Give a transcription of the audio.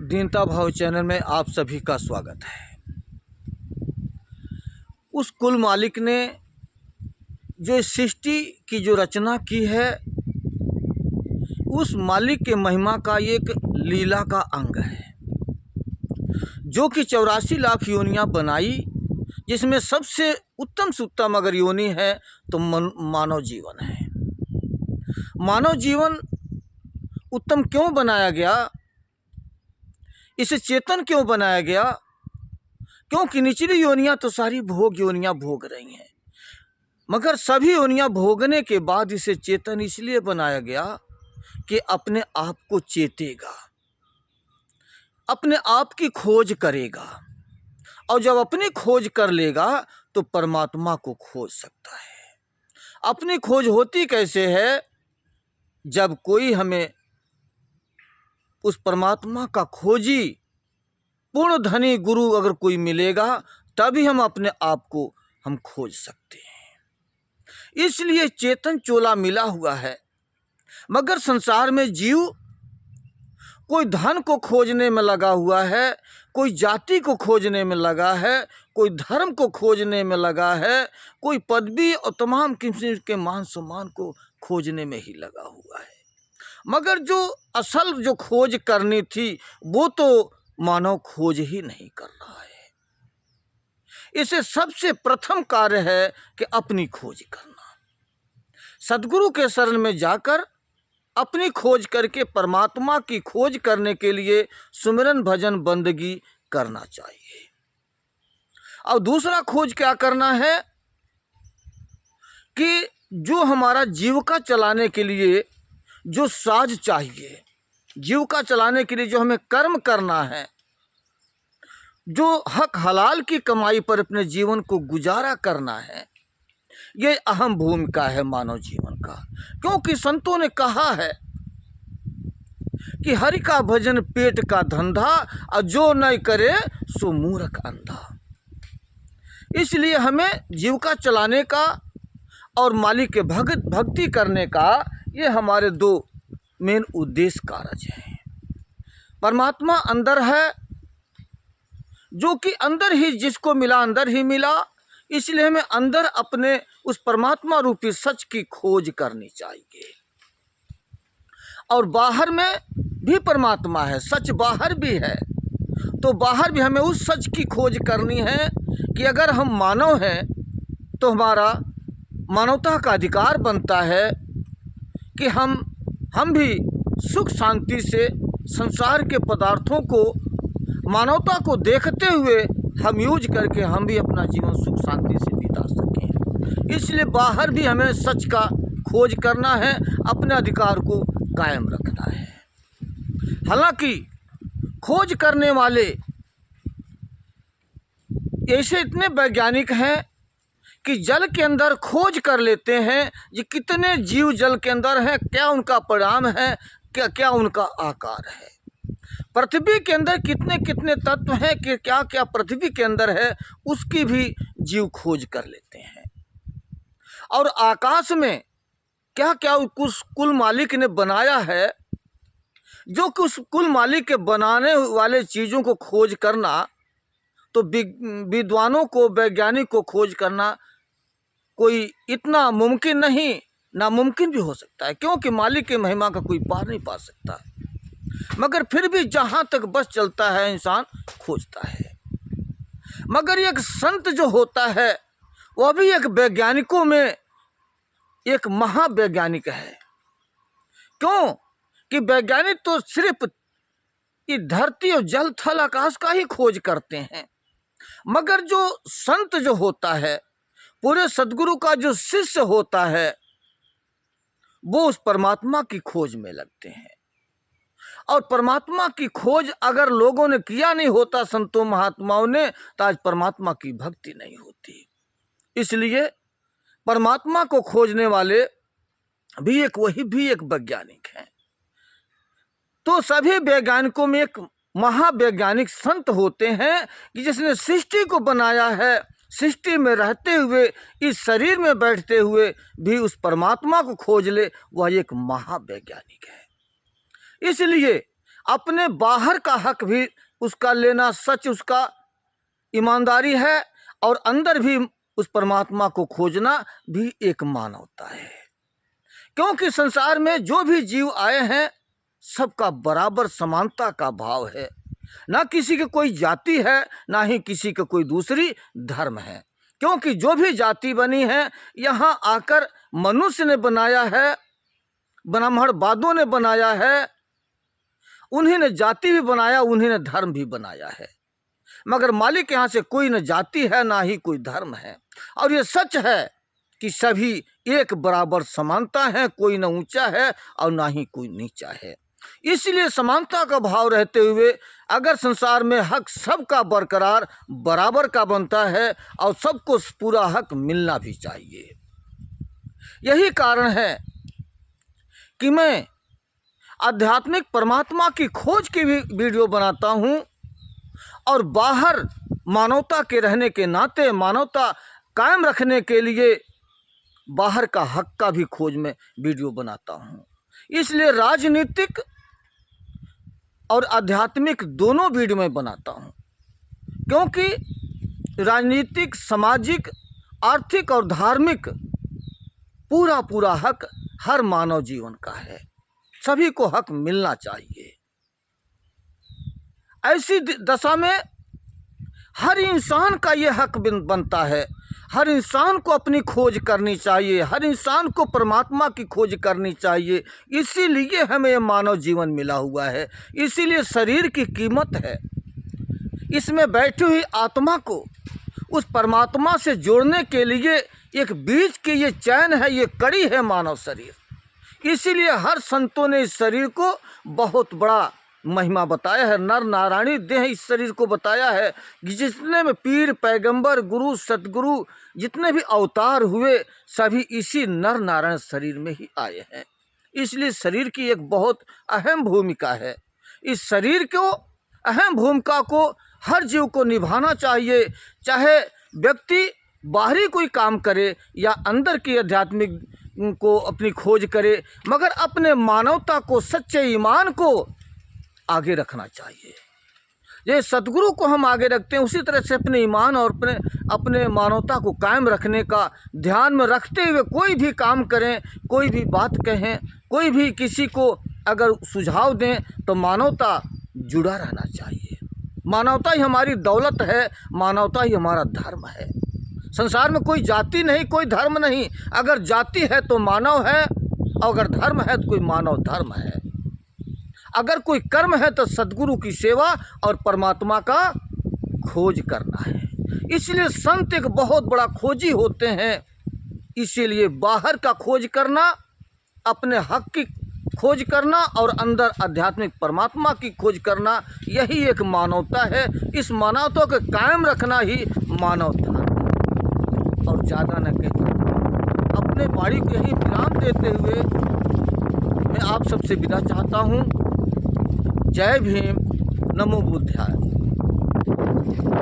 दीनता भाव चैनल में आप सभी का स्वागत है। उस कुल मालिक ने जो सृष्टि की जो रचना की है, उस मालिक के महिमा का एक लीला का अंग है, जो कि 84 लाख योनियां बनाई, जिसमें सबसे उत्तम से उत्तम अगर योनि है तो मानव जीवन है। मानव जीवन उत्तम क्यों बनाया गया, इसे चेतन क्यों बनाया गया? क्योंकि निचली योनियां तो सारी भोग योनियां भोग रही हैं, मगर सभी योनियां भोगने के बाद इसे चेतन इसलिए बनाया गया कि अपने आप को चेतेगा, अपने आप की खोज करेगा, और जब अपनी खोज कर लेगा तो परमात्मा को खोज सकता है। अपनी खोज होती कैसे है? जब कोई हमें उस परमात्मा का खोजी पूर्ण धनी गुरु अगर कोई मिलेगा, तभी हम अपने आप को हम खोज सकते हैं। इसलिए चेतन चोला मिला हुआ है। मगर संसार में जीव कोई धन को खोजने में लगा हुआ है, कोई जाति को खोजने में लगा है, कोई धर्म को खोजने में लगा है, कोई पदवी और तमाम किस्म के मान सम्मान को खोजने में ही लगा हुआ है। मगर जो असल जो खोज करनी थी वो तो मानव खोज ही नहीं कर रहा है। इसे सबसे प्रथम कार्य है कि अपनी खोज करना, सद्गुरु के शरण में जाकर अपनी खोज करके परमात्मा की खोज करने के लिए सुमिरन भजन बंदगी करना चाहिए। और दूसरा खोज क्या करना है कि जो हमारा जीविका चलाने के लिए जो साज चाहिए, जीविका चलाने के लिए जो हमें कर्म करना है, जो हक हलाल की कमाई पर अपने जीवन को गुजारा करना है, ये अहम भूमिका है मानव जीवन का। क्योंकि संतों ने कहा है कि हरि का भजन पेट का धंधा, और जो नहीं करे सो मूर्ख अंधा। इसलिए हमें जीविका चलाने का और मालिक के भक्ति करने का ये हमारे दो मेन उद्देश्य कार्य हैं। परमात्मा अंदर है, जो कि अंदर ही जिसको मिला अंदर ही मिला, इसलिए हमें अंदर अपने उस परमात्मा रूपी सच की खोज करनी चाहिए। और बाहर में भी परमात्मा है, सच बाहर भी है, तो बाहर भी हमें उस सच की खोज करनी है कि अगर हम मानव हैं तो हमारा मानवता का अधिकार बनता है कि हम भी सुख शांति से संसार के पदार्थों को, मानवता को देखते हुए हम यूज करके हम भी अपना जीवन सुख शांति से बिता सकें। इसलिए बाहर भी हमें सच का खोज करना है, अपने अधिकार को कायम रखना है। हालांकि खोज करने वाले ऐसे इतने वैज्ञानिक हैं कि जल के अंदर खोज कर लेते हैं कि कितने जीव जल के अंदर हैं, क्या उनका परिणाम है, क्या उनका आकार है, पृथ्वी के अंदर कितने कितने तत्व हैं कि क्या क्या पृथ्वी के अंदर है, उसकी भी जीव खोज कर लेते हैं। और आकाश में क्या क्या उस कुल मालिक ने बनाया है, जो कि उस कुल मालिक के बनाने वाले चीज़ों को खोज करना तो विद्वानों को, वैज्ञानिक को खोज करना कोई इतना मुमकिन नहीं, नामुमकिन भी हो सकता है, क्योंकि मालिक के महिमा का कोई पार नहीं पा सकता। मगर फिर भी जहाँ तक बस चलता है इंसान खोजता है। मगर एक संत जो होता है वह भी एक वैज्ञानिकों में एक महावैज्ञानिक है। क्यों कि वैज्ञानिक तो सिर्फ इस धरती और जल थल आकाश का ही खोज करते हैं, मगर जो संत जो होता है, पूरे सद्गुरु का जो शिष्य होता है, वो उस परमात्मा की खोज में लगते हैं। और परमात्मा की खोज अगर लोगों ने किया नहीं होता, संतों महात्माओं ने, तो आज परमात्मा की भक्ति नहीं होती। इसलिए परमात्मा को खोजने वाले भी एक वैज्ञानिक हैं। तो सभी वैज्ञानिकों में एक महावैज्ञानिक संत होते हैं कि जिसने सृष्टि को बनाया है, सृष्टि में रहते हुए, इस शरीर में बैठते हुए भी उस परमात्मा को खोज ले, वह एक महावैज्ञानिक है। इसलिए अपने बाहर का हक भी उसका लेना सच उसका ईमानदारी है, और अंदर भी उस परमात्मा को खोजना भी एक मानवता है। क्योंकि संसार में जो भी जीव आए हैं सबका बराबर समानता का भाव है, ना किसी की कोई जाति है, ना ही किसी का कोई दूसरी धर्म है। क्योंकि जो भी जाति बनी है यहाँ आकर मनुष्य ने बनाया है, ब्राह्मणवादियों ने बनाया है, उन्हीं ने जाति भी बनाया, उन्हीं ने धर्म भी बनाया है, मगर मालिक यहाँ से कोई न जाति है ना ही कोई धर्म है। और ये सच है कि सभी एक बराबर समानता है, कोई न ऊंचा है और ना ही कोई नीचा है। इसलिए समानता का भाव रहते हुए अगर संसार में हक सबका बरकरार बराबर का बनता है और सबको पूरा हक मिलना भी चाहिए। यही कारण है कि मैं आध्यात्मिक परमात्मा की खोज की भी वीडियो बनाता हूँ, और बाहर मानवता के रहने के नाते मानवता कायम रखने के लिए बाहर का हक का भी खोज में वीडियो बनाता हूँ। इसलिए राजनीतिक और आध्यात्मिक दोनों वीडियो में बनाता हूँ, क्योंकि राजनीतिक, सामाजिक, आर्थिक और धार्मिक पूरा हक हर मानव जीवन का है, सभी को हक मिलना चाहिए। ऐसी दशा में हर इंसान का ये हक बनता है, हर इंसान को अपनी खोज करनी चाहिए, हर इंसान को परमात्मा की खोज करनी चाहिए। इसीलिए हमें ये मानव जीवन मिला हुआ है, इसीलिए शरीर की कीमत है। इसमें बैठी हुई आत्मा को उस परमात्मा से जोड़ने के लिए एक बीच की ये चैन है, ये कड़ी है मानव शरीर। इसीलिए हर संतों ने इस शरीर को बहुत बड़ा महिमा बताया है। नर नारायणी देह इस शरीर को बताया है कि जितने में पीर, पैगंबर, गुरु, सतगुरु जितने भी अवतार हुए सभी इसी नर नारायण शरीर में ही आए हैं। इसलिए शरीर की एक बहुत अहम भूमिका है। इस शरीर को अहम भूमिका को हर जीव को निभाना चाहिए, चाहे व्यक्ति बाहरी कोई काम करे या अंदर की आध्यात्मिक को अपनी खोज करे, मगर अपने मानवता को, सच्चे ईमान को आगे रखना चाहिए। ये सतगुरु को हम आगे रखते हैं, उसी तरह से अपने ईमान और अपने मानवता को कायम रखने का ध्यान में रखते हुए कोई भी काम करें, कोई भी बात कहें, कोई भी किसी को अगर सुझाव दें तो मानवता जुड़ा रहना चाहिए। मानवता ही हमारी दौलत है, मानवता ही हमारा धर्म है। संसार में कोई जाति नहीं, कोई धर्म नहीं। अगर जाति है तो मानव है, और अगर धर्म है तो कोई मानव धर्म है। अगर कोई कर्म है तो सद्गुरु की सेवा और परमात्मा का खोज करना है। इसलिए संत एक बहुत बड़ा खोजी होते हैं। इसीलिए बाहर का खोज करना, अपने हक की खोज करना और अंदर आध्यात्मिक परमात्मा की खोज करना, यही एक मानवता है। इस मानवता को कायम रखना ही मानव धर्म है, और ज़्यादा न कहीं। अपने वाणी को यही विराम देते हुए मैं आप सबसे विदा चाहता हूँ। जय भीम, नमो बुद्धाय।